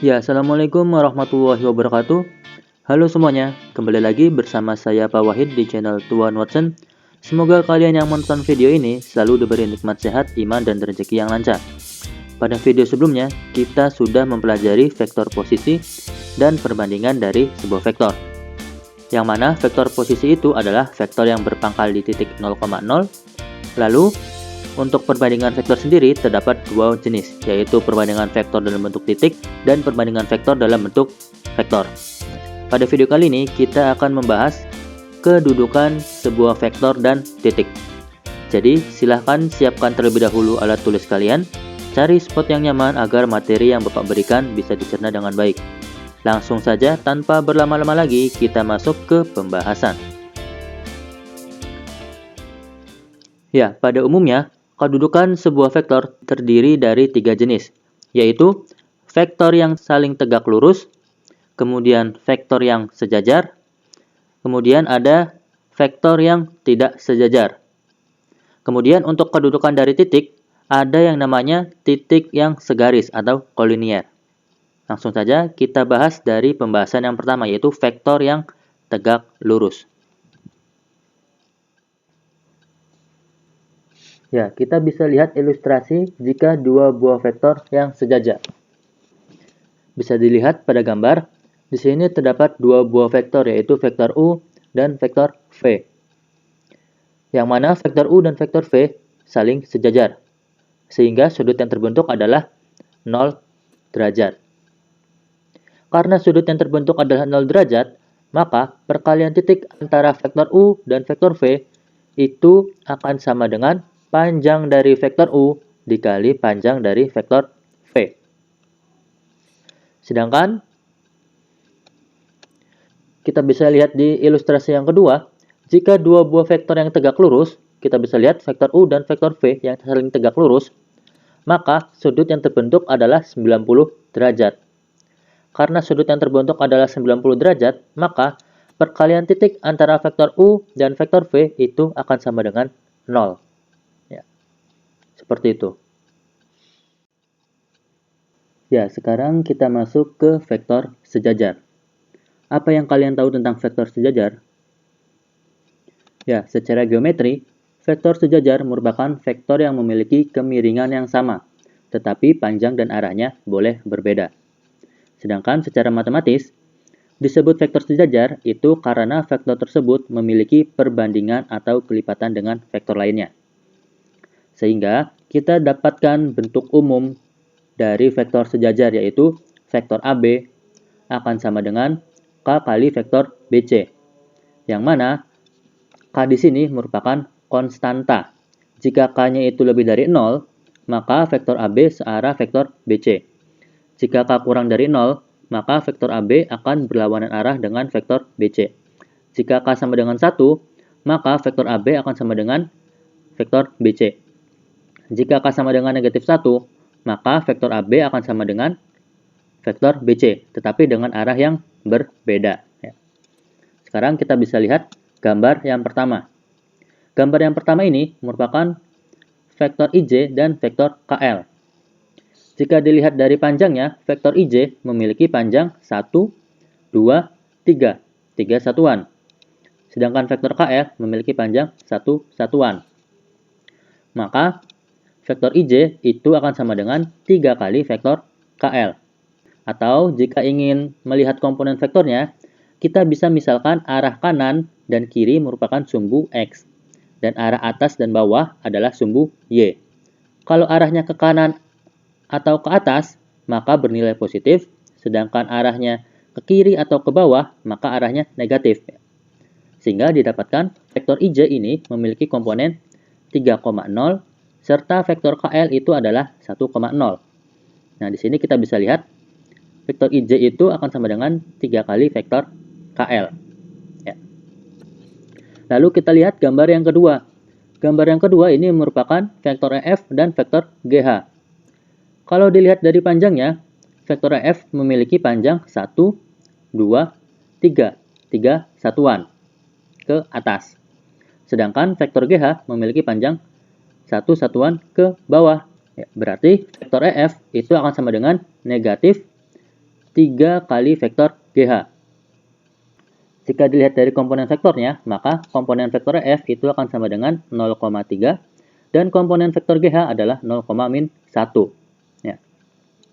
Ya, Assalamualaikum warahmatullahi wabarakatuh. Halo semuanya, kembali lagi bersama saya Pak Wahid di channel Tuan Watson. Semoga kalian yang menonton video ini selalu diberi nikmat sehat, iman, dan rezeki yang lancar. Pada video sebelumnya, kita sudah mempelajari vektor posisi dan perbandingan dari sebuah vektor. Yang mana vektor posisi itu adalah vektor yang berpangkal di titik 0,0. Lalu, untuk perbandingan vektor sendiri terdapat dua jenis, yaitu perbandingan vektor dalam bentuk titik dan perbandingan vektor dalam bentuk vektor. Pada video kali ini kita akan membahas kedudukan sebuah vektor dan titik. Jadi silahkan siapkan terlebih dahulu alat tulis kalian, cari spot yang nyaman agar materi yang Bapak berikan bisa dicerna dengan baik. Langsung saja tanpa berlama-lama lagi kita masuk ke pembahasan. Ya, pada umumnya kedudukan sebuah vektor terdiri dari tiga jenis, yaitu vektor yang saling tegak lurus, kemudian vektor yang sejajar, kemudian ada vektor yang tidak sejajar. Kemudian untuk kedudukan dari titik, ada yang namanya titik yang segaris atau kolinier. Langsung saja kita bahas dari pembahasan yang pertama, yaitu vektor yang tegak lurus. Ya, kita bisa lihat ilustrasi jika dua buah vektor yang sejajar. Bisa dilihat pada gambar, di sini terdapat dua buah vektor, yaitu vektor U dan vektor V. Yang mana vektor U dan vektor V saling sejajar, sehingga sudut yang terbentuk adalah 0 derajat. Karena sudut yang terbentuk adalah 0 derajat, maka perkalian titik antara vektor U dan vektor V itu akan sama dengan panjang dari vektor U dikali panjang dari vektor V. Sedangkan kita bisa lihat di ilustrasi yang kedua, jika dua buah vektor yang tegak lurus, kita bisa lihat vektor U dan vektor V yang saling tegak lurus, maka sudut yang terbentuk adalah 90 derajat. Karena sudut yang terbentuk adalah 90 derajat, maka perkalian titik antara vektor U dan vektor V itu akan sama dengan 0. Seperti itu. Ya, sekarang kita masuk ke vektor sejajar. Apa yang kalian tahu tentang vektor sejajar? Ya, secara geometri, vektor sejajar merupakan vektor yang memiliki kemiringan yang sama, tetapi panjang dan arahnya boleh berbeda. Sedangkan secara matematis, disebut vektor sejajar itu karena vektor tersebut memiliki perbandingan atau kelipatan dengan vektor lainnya. Sehingga kita dapatkan bentuk umum dari vektor sejajar, yaitu vektor AB akan sama dengan K kali vektor BC. Yang mana K di sini merupakan konstanta. Jika K-nya itu lebih dari 0, maka vektor AB searah vektor BC. Jika K kurang dari 0, maka vektor AB akan berlawanan arah dengan vektor BC. Jika K sama dengan 1, maka vektor AB akan sama dengan vektor BC. Jika K sama dengan negatif 1, maka vektor AB akan sama dengan vektor BC, tetapi dengan arah yang berbeda. Sekarang kita bisa lihat gambar yang pertama. Gambar yang pertama ini merupakan vektor IJ dan vektor KL. Jika dilihat dari panjangnya, vektor IJ memiliki panjang 1, 2, 3, 3 satuan. Sedangkan vektor KL memiliki panjang 1 satuan. Maka vektor IJ itu akan sama dengan 3 kali vektor KL. Atau jika ingin melihat komponen vektornya, kita bisa misalkan arah kanan dan kiri merupakan sumbu X, dan arah atas dan bawah adalah sumbu Y. Kalau arahnya ke kanan atau ke atas, maka bernilai positif, sedangkan arahnya ke kiri atau ke bawah, maka arahnya negatif. Sehingga didapatkan vektor IJ ini memiliki komponen 3,0, serta vektor KL itu adalah 1,0. Nah, di sini kita bisa lihat vektor IJ itu akan sama dengan 3 kali vektor KL. Ya. Lalu kita lihat gambar yang kedua. Gambar yang kedua ini merupakan vektor EF dan vektor GH. Kalau dilihat dari panjangnya, vektor EF memiliki panjang 1, 2, 3. 3 satuan ke atas. Sedangkan vektor GH memiliki panjang 1 satuan ke bawah. Ya, berarti vektor EF itu akan sama dengan negatif 3 kali vektor GH. Jika dilihat dari komponen vektornya, maka komponen vektor F itu akan sama dengan 0,3 dan komponen vektor GH adalah 0,-1. Ya.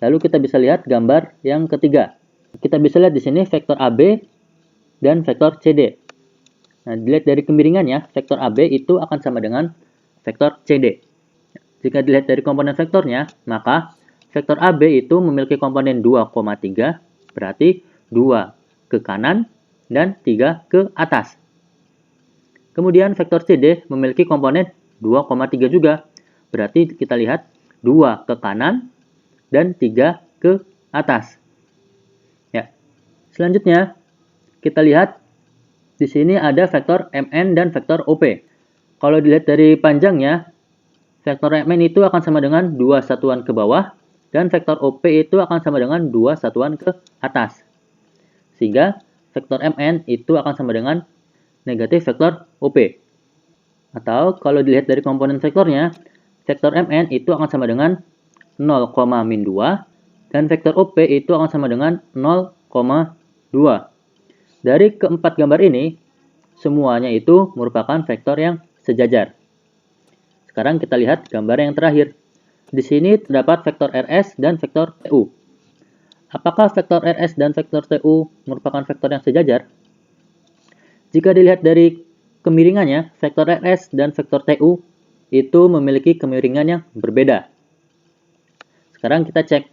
Lalu kita bisa lihat gambar yang ketiga. Kita bisa lihat di sini vektor AB dan vektor CD. Nah, dilihat dari kemiringannya, vektor AB itu akan sama dengan vektor CD. Jika dilihat dari komponen vektornya, maka vektor AB itu memiliki komponen 2,3, berarti 2 ke kanan dan 3 ke atas. Kemudian vektor CD memiliki komponen 2,3 juga. Berarti kita lihat 2 ke kanan dan 3 ke atas. Ya. Selanjutnya, kita lihat di sini ada vektor MN dan vektor OP. Kalau dilihat dari panjangnya, vektor MN itu akan sama dengan 2 satuan ke bawah dan vektor OP itu akan sama dengan 2 satuan ke atas. Sehingga vektor MN itu akan sama dengan negatif vektor OP. Atau kalau dilihat dari komponen vektornya, vektor MN itu akan sama dengan 0,-2 dan vektor OP itu akan sama dengan 0,2. Dari keempat gambar ini, semuanya itu merupakan vektor yang sejajar. Sekarang kita lihat gambar yang terakhir. Di sini terdapat vektor RS dan vektor TU. Apakah vektor RS dan vektor TU merupakan vektor yang sejajar? Jika dilihat dari kemiringannya, vektor RS dan vektor TU itu memiliki kemiringan yang berbeda. Sekarang kita cek,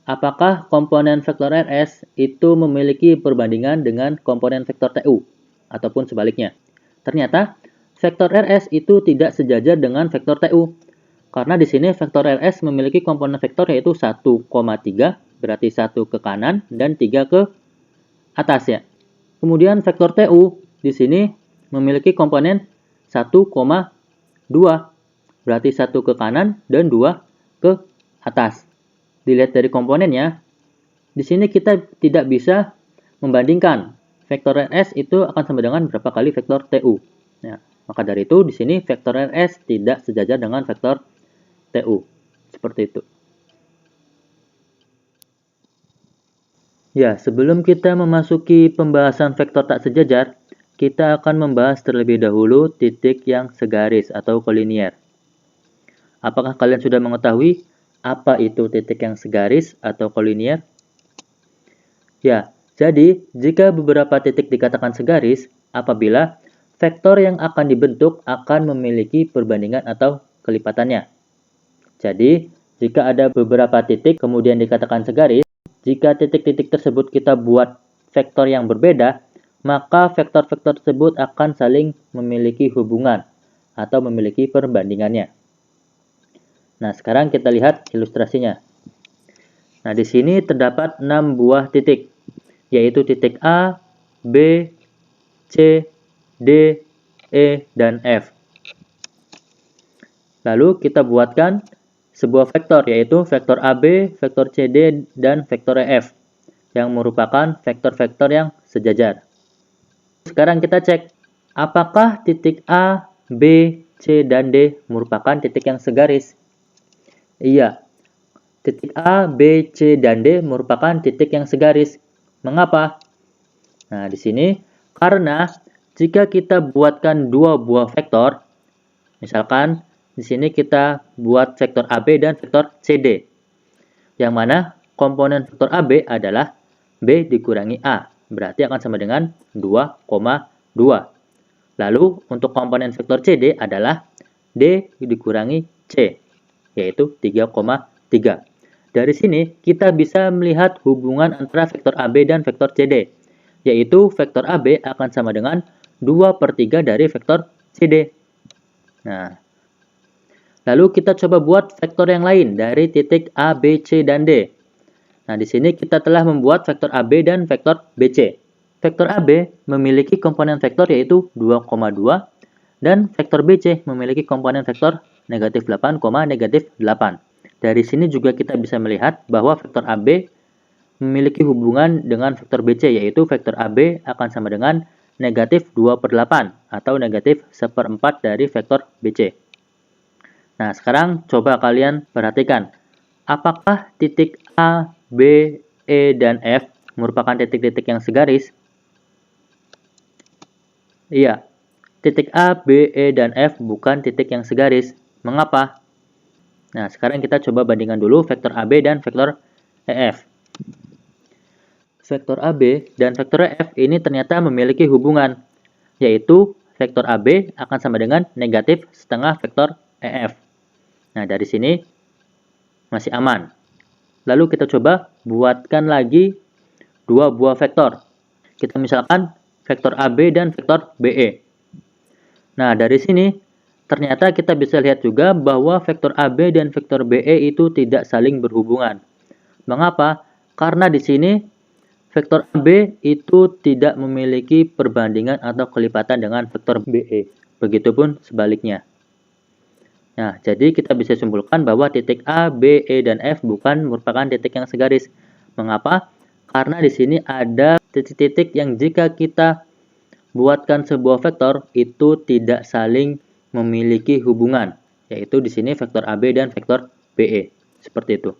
apakah komponen vektor RS itu memiliki perbandingan dengan komponen vektor TU, ataupun sebaliknya. Ternyata, vektor RS itu tidak sejajar dengan vektor TU, karena di sini vektor RS memiliki komponen vektor yaitu 1,3, berarti 1 ke kanan dan 3 ke atas ya. Kemudian vektor TU di sini memiliki komponen 1,2, berarti 1 ke kanan dan 2 ke atas. Dilihat dari komponennya, di sini kita tidak bisa membandingkan vektor RS itu akan sama dengan berapa kali vektor TU. Ya, maka dari itu di sini vektor RS tidak sejajar dengan vektor TU. Seperti itu. Ya, sebelum kita memasuki pembahasan vektor tak sejajar, kita akan membahas terlebih dahulu titik yang segaris atau kolinier. Apakah kalian sudah mengetahui apa itu titik yang segaris atau kolinier? Ya, jadi jika beberapa titik dikatakan segaris, apabila vektor yang akan dibentuk akan memiliki perbandingan atau kelipatannya. Jadi, jika ada beberapa titik kemudian dikatakan segaris, jika titik-titik tersebut kita buat vektor yang berbeda, maka vektor-vektor tersebut akan saling memiliki hubungan atau memiliki perbandingannya. Nah, sekarang kita lihat ilustrasinya. Nah, di sini terdapat 6 buah titik, yaitu titik A, B, C, D, E, dan F. Lalu kita buatkan sebuah vektor, yaitu vektor AB, vektor CD, dan vektor EF, yang merupakan vektor-vektor yang sejajar. Sekarang kita cek, apakah titik A, B, C, dan D merupakan titik yang segaris? Iya, titik A, B, C, dan D merupakan titik yang segaris. Mengapa? Nah, di sini, karena jika kita buatkan dua buah vektor, misalkan di sini kita buat vektor AB dan vektor CD. Yang mana komponen vektor AB adalah B dikurangi A. Berarti akan sama dengan 2,2. Lalu untuk komponen vektor CD adalah D dikurangi C, yaitu 3,3. Dari sini kita bisa melihat hubungan antara vektor AB dan vektor CD, yaitu vektor AB akan sama dengan 2/3 dari vektor CD. Nah, lalu kita coba buat vektor yang lain dari titik A, B, C, dan D. Nah, di sini kita telah membuat vektor AB dan vektor BC. Vektor AB memiliki komponen vektor yaitu 2,2 dan vektor BC memiliki komponen vektor negatif 8, negatif 8. Dari sini juga kita bisa melihat bahwa vektor AB memiliki hubungan dengan vektor BC, yaitu vektor AB akan sama dengan negatif 2/8 atau negatif 1/4 dari vektor BC. Nah, sekarang coba kalian perhatikan. Apakah titik A, B, E, dan F merupakan titik-titik yang segaris? Iya, titik A, B, E, dan F bukan titik yang segaris. Mengapa? Nah, sekarang kita coba bandingkan dulu vektor AB dan vektor EF. Vektor AB dan vektor EF ini ternyata memiliki hubungan, yaitu vektor AB akan sama dengan negatif setengah vektor EF. Nah, dari sini masih aman. Lalu kita coba buatkan lagi dua buah vektor. Kita misalkan vektor AB dan vektor BE. Nah, dari sini ternyata kita bisa lihat juga bahwa vektor AB dan vektor BE itu tidak saling berhubungan. Mengapa? Karena di sini vektor AB itu tidak memiliki perbandingan atau kelipatan dengan vektor BE. Begitupun sebaliknya. Nah, jadi kita bisa simpulkan bahwa titik A, B, E, dan F bukan merupakan titik yang segaris. Mengapa? Karena di sini ada titik-titik yang jika kita buatkan sebuah vektor itu tidak saling memiliki hubungan, yaitu di sini vektor AB dan vektor BE. Seperti itu.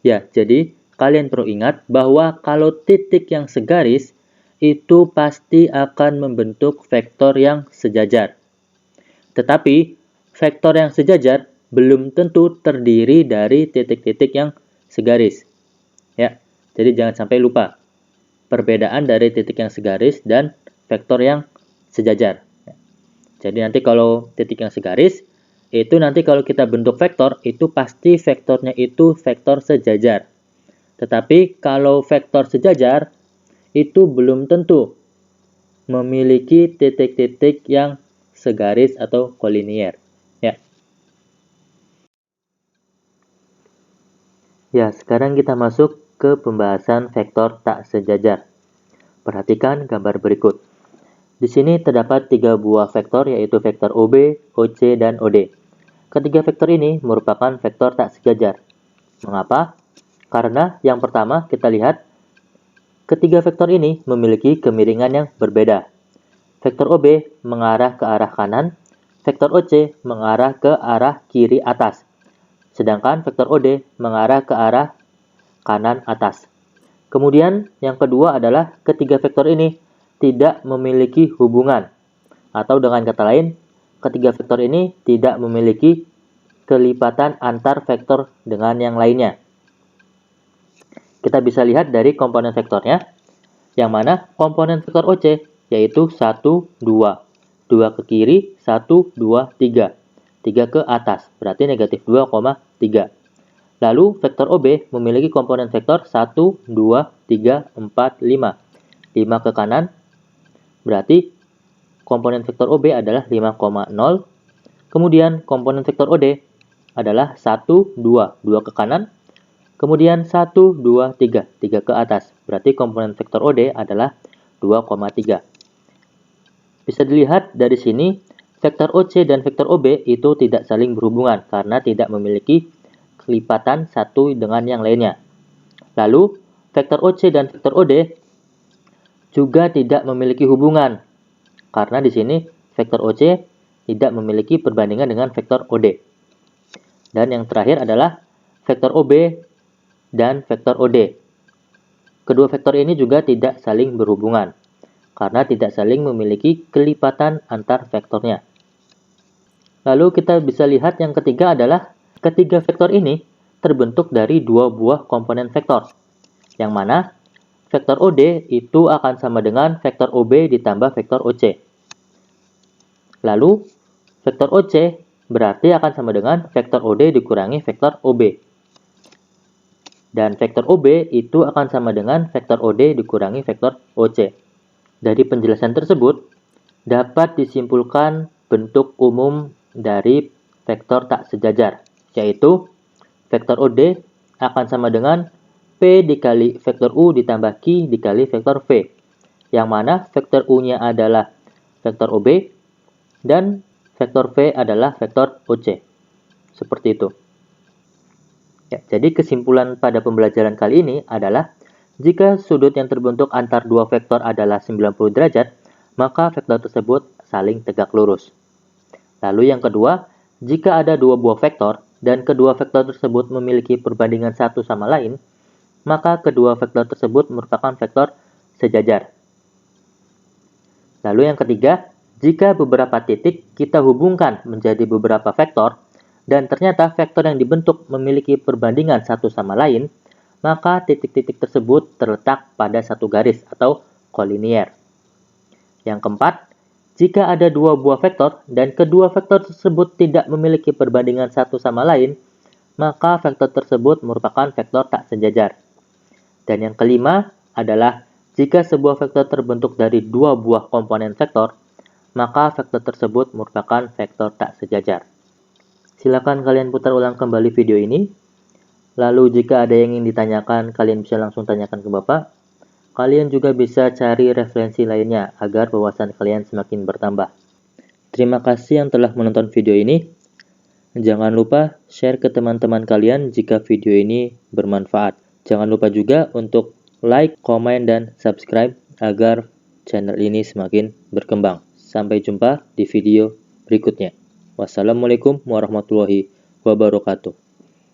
Ya, jadi kalian perlu ingat bahwa kalau titik yang segaris itu pasti akan membentuk vektor yang sejajar. Tetapi vektor yang sejajar belum tentu terdiri dari titik-titik yang segaris. Ya, jadi jangan sampai lupa perbedaan dari titik yang segaris dan vektor yang sejajar. Jadi nanti kalau titik yang segaris itu nanti kalau kita bentuk vektor itu pasti vektornya itu vektor sejajar. Tetapi kalau vektor sejajar itu belum tentu memiliki titik-titik yang segaris atau kolinier. Ya, sekarang kita masuk ke pembahasan vektor tak sejajar. Perhatikan gambar berikut. Di sini terdapat 3 buah vektor yaitu vektor OB, OC, dan OD. Ketiga vektor ini merupakan vektor tak sejajar. Mengapa? Karena yang pertama kita lihat ketiga vektor ini memiliki kemiringan yang berbeda. Vektor OB mengarah ke arah kanan, vektor OC mengarah ke arah kiri atas. Sedangkan vektor OD mengarah ke arah kanan atas. Kemudian yang kedua adalah ketiga vektor ini tidak memiliki hubungan. Atau dengan kata lain, ketiga vektor ini tidak memiliki kelipatan antar vektor dengan yang lainnya. Kita bisa lihat dari komponen vektornya, yang mana komponen vektor OC yaitu 1, 2. 2 ke kiri, 1, 2, 3. 3 ke atas, berarti negatif 2,3. Lalu vektor OB memiliki komponen vektor 1, 2, 3, 4, 5. 5 ke kanan, berarti komponen vektor OB adalah 5,0. Kemudian komponen vektor OD adalah 1, 2. 2 ke kanan, kemudian 1, 2, 3. 3 ke atas, berarti komponen vektor OD adalah 2,3. Bisa dilihat dari sini, vektor OC dan vektor OB itu tidak saling berhubungan karena tidak memiliki kelipatan satu dengan yang lainnya. Lalu, vektor OC dan vektor OD juga tidak memiliki hubungan karena di sini vektor OC tidak memiliki perbandingan dengan vektor OD. Dan yang terakhir adalah vektor OB dan vektor OD. Kedua vektor ini juga tidak saling berhubungan karena tidak saling memiliki kelipatan antar vektornya. Lalu kita bisa lihat yang ketiga adalah ketiga vektor ini terbentuk dari dua buah komponen vektor. Yang mana vektor OD itu akan sama dengan vektor OB ditambah vektor OC. Lalu vektor OC berarti akan sama dengan vektor OD dikurangi vektor OB. Dan vektor OB itu akan sama dengan vektor OD dikurangi vektor OC. Dari penjelasan tersebut dapat disimpulkan bentuk umum dari vektor tak sejajar, yaitu vektor OD akan sama dengan P dikali vektor U ditambah Q dikali vektor V, yang mana vektor U-nya adalah vektor OB dan vektor V adalah vektor OC. Seperti itu. Ya, jadi kesimpulan pada pembelajaran kali ini adalah jika sudut yang terbentuk antar dua vektor adalah 90 derajat, maka vektor tersebut saling tegak lurus. Lalu yang kedua, jika ada dua buah vektor dan kedua vektor tersebut memiliki perbandingan satu sama lain, maka kedua vektor tersebut merupakan vektor sejajar. Lalu yang ketiga, jika beberapa titik kita hubungkan menjadi beberapa vektor, dan ternyata vektor yang dibentuk memiliki perbandingan satu sama lain, maka titik-titik tersebut terletak pada satu garis atau kolinier. Yang keempat, jika ada dua buah vektor dan kedua vektor tersebut tidak memiliki perbandingan satu sama lain, maka vektor tersebut merupakan vektor tak sejajar. Dan yang kelima adalah jika sebuah vektor terbentuk dari dua buah komponen vektor, maka vektor tersebut merupakan vektor tak sejajar. Silakan kalian putar ulang kembali video ini. Lalu jika ada yang ingin ditanyakan, kalian bisa langsung tanyakan ke Bapak. Kalian juga bisa cari referensi lainnya agar wawasan kalian semakin bertambah. Terima kasih yang telah menonton video ini. Jangan lupa share ke teman-teman kalian jika video ini bermanfaat. Jangan lupa juga untuk like, komen, dan subscribe agar channel ini semakin berkembang. Sampai jumpa di video berikutnya. Wassalamualaikum warahmatullahi wabarakatuh.